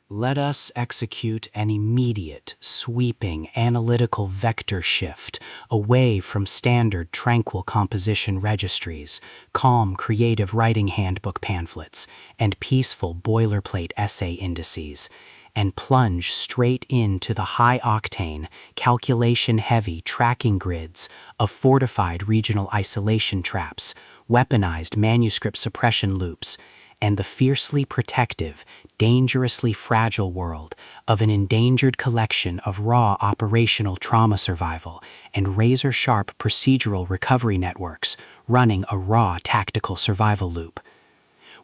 Let us execute an immediate, sweeping, analytical vector shift away from standard, tranquil composition registries, calm, creative writing handbook pamphlets, and peaceful boilerplate essay indices, and plunge straight into the high-octane, calculation-heavy tracking grids of fortified regional isolation traps, weaponized manuscript suppression loops, and the fiercely protective, dangerously fragile world of an endangered collection of raw operational trauma survival and razor-sharp procedural recovery networks running a raw tactical survival loop.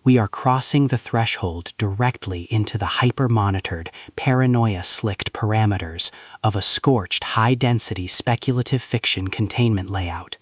We are crossing the threshold directly into the hyper-monitored, paranoia-slicked parameters of a scorched, high-density speculative fiction containment layout,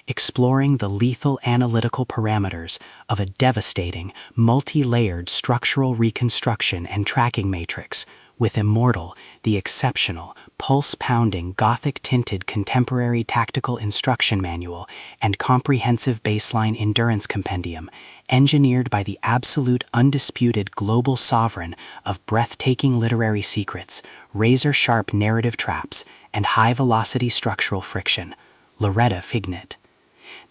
exploring the lethal analytical parameters of a devastating, multi-layered structural reconstruction and tracking matrix, with Immortal, the exceptional, pulse-pounding, Gothic-tinted contemporary tactical instruction manual and comprehensive baseline endurance compendium, engineered by the absolute undisputed global sovereign of breathtaking literary secrets, razor-sharp narrative traps, and high-velocity structural friction, Lauretta Hignett.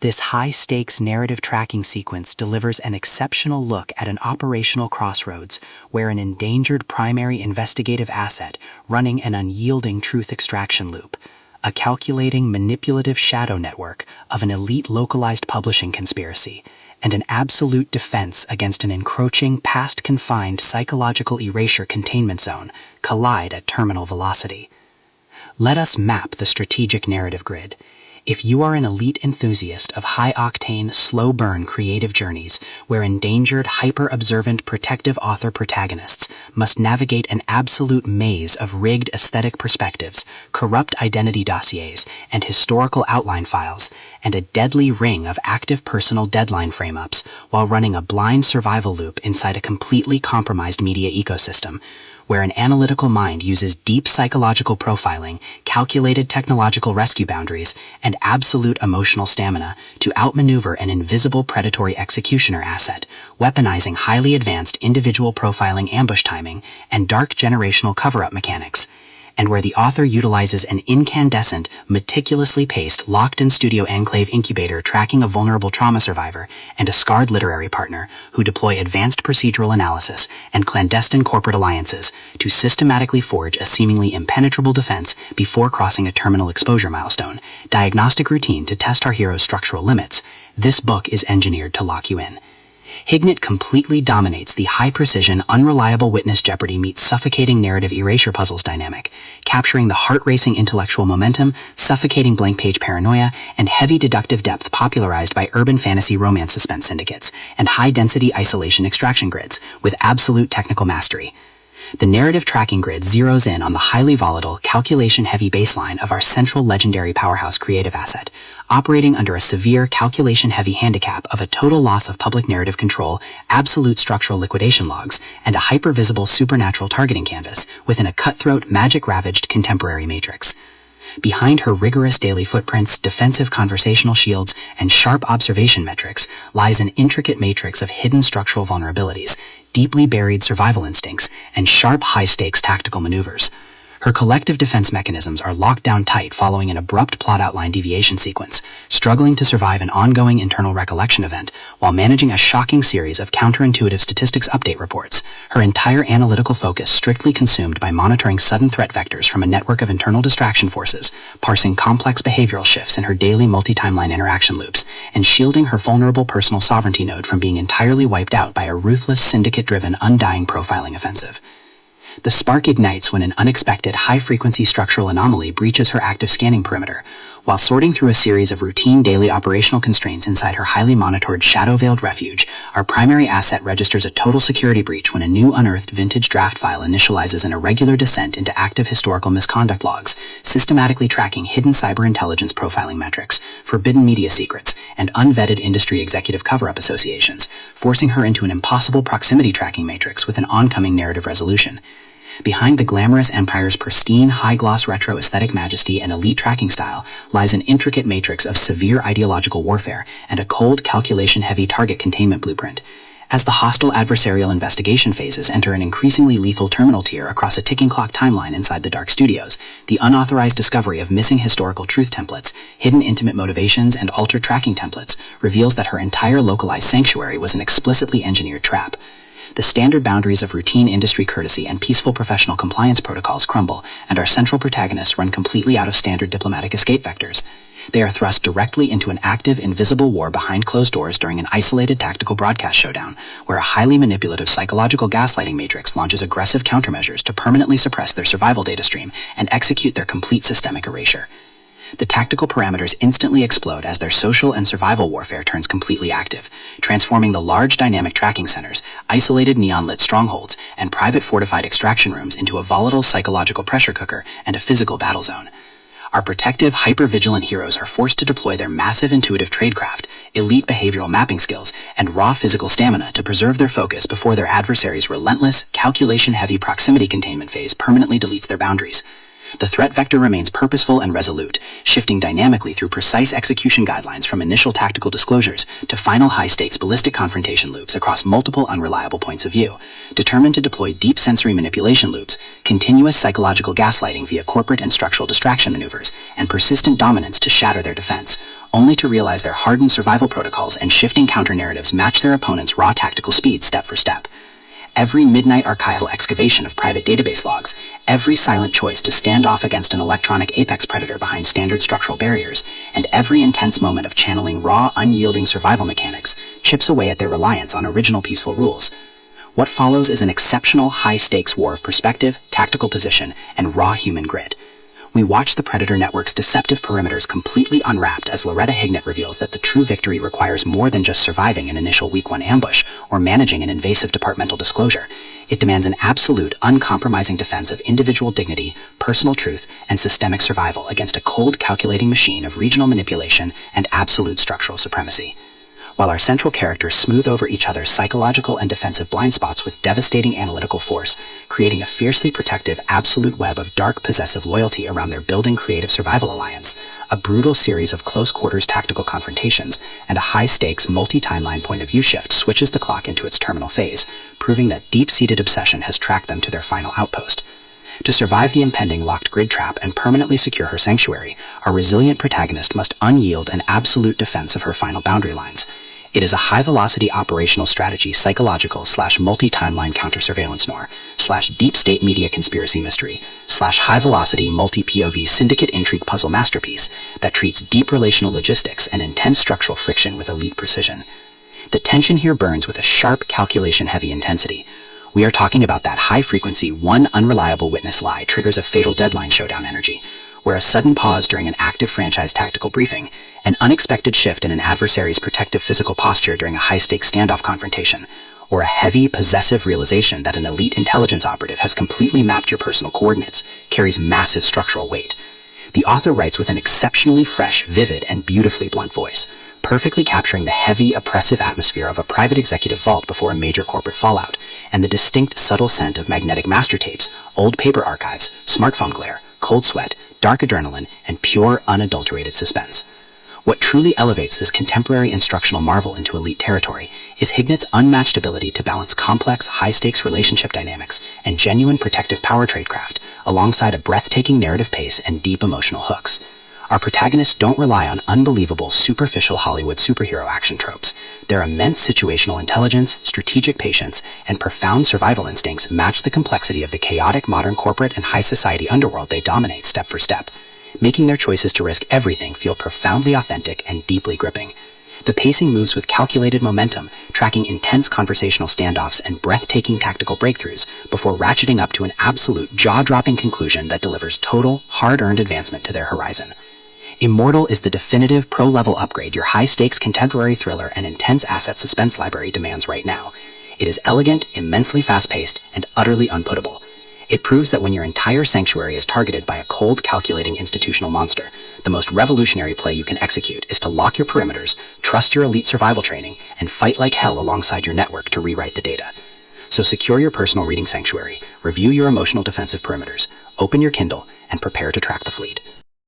This high-stakes narrative tracking sequence delivers an exceptional look at an operational crossroads where an endangered primary investigative asset running an unyielding truth extraction loop, a calculating manipulative shadow network of an elite localized publishing conspiracy, and an absolute defense against an encroaching, past-confined psychological erasure containment zone collide at terminal velocity. Let us map the strategic narrative grid. If you are an elite enthusiast of high-octane, slow-burn creative journeys where endangered, hyper-observant, protective author protagonists must navigate an absolute maze of rigged aesthetic perspectives, corrupt identity dossiers, and historical outline files, and a deadly ring of active personal deadline frame-ups while running a blind survival loop inside a completely compromised media ecosystem, where an analytical mind uses deep psychological profiling, calculated technological rescue boundaries, and absolute emotional stamina to outmaneuver an invisible predatory executioner asset, weaponizing highly advanced individual profiling ambush timing and dark generational cover-up mechanics, and where the author utilizes an incandescent, meticulously paced, locked-in-studio enclave incubator tracking a vulnerable trauma survivor and a scarred literary partner who deploy advanced procedural analysis and clandestine corporate alliances to systematically forge a seemingly impenetrable defense before crossing a terminal exposure milestone, diagnostic routine to test our hero's structural limits. This book is engineered to lock you in. Hignett completely dominates the high-precision, unreliable witness jeopardy meets suffocating narrative erasure puzzles dynamic, capturing the heart-racing intellectual momentum, suffocating blank-page paranoia, and heavy deductive depth popularized by urban fantasy romance suspense syndicates and high-density isolation extraction grids with absolute technical mastery. The narrative tracking grid zeroes in on the highly volatile, calculation-heavy baseline of our central legendary powerhouse creative asset, operating under a severe calculation-heavy handicap of a total loss of public narrative control, absolute structural liquidation logs, and a hyper-visible supernatural targeting canvas within a cutthroat, magic-ravaged contemporary matrix. Behind her rigorous daily footprints, defensive conversational shields, and sharp observation metrics lies an intricate matrix of hidden structural vulnerabilities, deeply buried survival instincts, and sharp high-stakes tactical maneuvers. Her collective defense mechanisms are locked down tight following an abrupt plot outline deviation sequence, struggling to survive an ongoing internal recollection event while managing a shocking series of counterintuitive statistics update reports, her entire analytical focus strictly consumed by monitoring sudden threat vectors from a network of internal distraction forces, parsing complex behavioral shifts in her daily multi-timeline interaction loops, and shielding her vulnerable personal sovereignty node from being entirely wiped out by a ruthless, syndicate-driven, undying profiling offensive. The spark ignites when an unexpected high-frequency structural anomaly breaches her active scanning perimeter. While sorting through a series of routine daily operational constraints inside her highly monitored shadow-veiled refuge, our primary asset registers a total security breach when a new unearthed vintage draft file initializes an irregular descent into active historical misconduct logs, systematically tracking hidden cyber intelligence profiling metrics, forbidden media secrets, and unvetted industry executive cover-up associations, forcing her into an impossible proximity tracking matrix with an oncoming narrative resolution. Behind the glamorous empire's pristine, high-gloss retro aesthetic majesty and elite tracking style lies an intricate matrix of severe ideological warfare and a cold, calculation-heavy target containment blueprint. As the hostile adversarial investigation phases enter an increasingly lethal terminal tier across a ticking clock timeline inside the dark studios, the unauthorized discovery of missing historical truth templates, hidden intimate motivations, and altered tracking templates reveals that her entire localized sanctuary was an explicitly engineered trap. The standard boundaries of routine industry courtesy and peaceful professional compliance protocols crumble, and our central protagonists run completely out of standard diplomatic escape vectors. They are thrust directly into an active, invisible war behind closed doors during an isolated tactical broadcast showdown, where a highly manipulative psychological gaslighting matrix launches aggressive countermeasures to permanently suppress their survival data stream and execute their complete systemic erasure. The tactical parameters instantly explode as their social and survival warfare turns completely active, transforming the large dynamic tracking centers, isolated neon-lit strongholds, and private fortified extraction rooms into a volatile psychological pressure cooker and a physical battle zone. Our protective, hyper-vigilant heroes are forced to deploy their massive intuitive tradecraft, elite behavioral mapping skills, and raw physical stamina to preserve their focus before their adversary's relentless, calculation-heavy proximity containment phase permanently deletes their boundaries. The threat vector remains purposeful and resolute, shifting dynamically through precise execution guidelines from initial tactical disclosures to final high-stakes ballistic confrontation loops across multiple unreliable points of view, determined to deploy deep sensory manipulation loops, continuous psychological gaslighting via corporate and structural distraction maneuvers, and persistent dominance to shatter their defense, only to realize their hardened survival protocols and shifting counter-narratives match their opponent's raw tactical speed step for step. Every midnight archival excavation of private database logs, every silent choice to stand off against an electronic apex predator behind standard structural barriers, and every intense moment of channeling raw, unyielding survival mechanics chips away at their reliance on original peaceful rules. What follows is an exceptional high-stakes war of perspective, tactical position, and raw human grit. We watch the Predator Network's deceptive perimeters completely unwrapped as Lauretta Hignett reveals that the true victory requires more than just surviving an initial Week 1 ambush or managing an invasive departmental disclosure. It demands an absolute, uncompromising defense of individual dignity, personal truth, and systemic survival against a cold, calculating machine of regional manipulation and absolute structural supremacy. While our central characters smooth over each other's psychological and defensive blind spots with devastating analytical force, creating a fiercely protective absolute web of dark possessive loyalty around their building creative survival alliance, a brutal series of close-quarters tactical confrontations, and a high-stakes multi-timeline point-of-view shift switches the clock into its terminal phase, proving that deep-seated obsession has tracked them to their final outpost. To survive the impending locked grid trap and permanently secure her sanctuary, our resilient protagonist must unyield an absolute defense of her final boundary lines. It is a high-velocity operational strategy psychological/multi-timeline counter-surveillance noir/deep-state media conspiracy mystery/high-velocity multi-POV syndicate intrigue puzzle masterpiece that treats deep relational logistics and intense structural friction with elite precision. The tension here burns with a sharp, calculation-heavy intensity. We are talking about that high-frequency, one unreliable witness lie triggers a fatal deadline showdown energy, where a sudden pause during an active franchise tactical briefing, an unexpected shift in an adversary's protective physical posture during a high-stakes standoff confrontation, or a heavy, possessive realization that an elite intelligence operative has completely mapped your personal coordinates carries massive structural weight. The author writes with an exceptionally fresh, vivid, and beautifully blunt voice, perfectly capturing the heavy, oppressive atmosphere of a private executive vault before a major corporate fallout, and the distinct, subtle scent of magnetic master tapes, old paper archives, smartphone glare, cold sweat, dark adrenaline, and pure, unadulterated suspense. What truly elevates this contemporary instructional marvel into elite territory is Hignett's unmatched ability to balance complex, high-stakes relationship dynamics and genuine protective power tradecraft, alongside a breathtaking narrative pace and deep emotional hooks. Our protagonists don't rely on unbelievable, superficial Hollywood superhero action tropes. Their immense situational intelligence, strategic patience, and profound survival instincts match the complexity of the chaotic modern corporate and high society underworld they dominate step for step, making their choices to risk everything feel profoundly authentic and deeply gripping. The pacing moves with calculated momentum, tracking intense conversational standoffs and breathtaking tactical breakthroughs before ratcheting up to an absolute jaw-dropping conclusion that delivers total, hard-earned advancement to their horizon. Immortal is the definitive pro-level upgrade your high-stakes contemporary thriller and intense asset suspense library demands right now. It is elegant, immensely fast-paced, and utterly unputtable. It proves that when your entire sanctuary is targeted by a cold, calculating institutional monster, the most revolutionary play you can execute is to lock your perimeters, trust your elite survival training, and fight like hell alongside your network to rewrite the data. So secure your personal reading sanctuary, review your emotional defensive perimeters, open your Kindle, and prepare to track the fleet.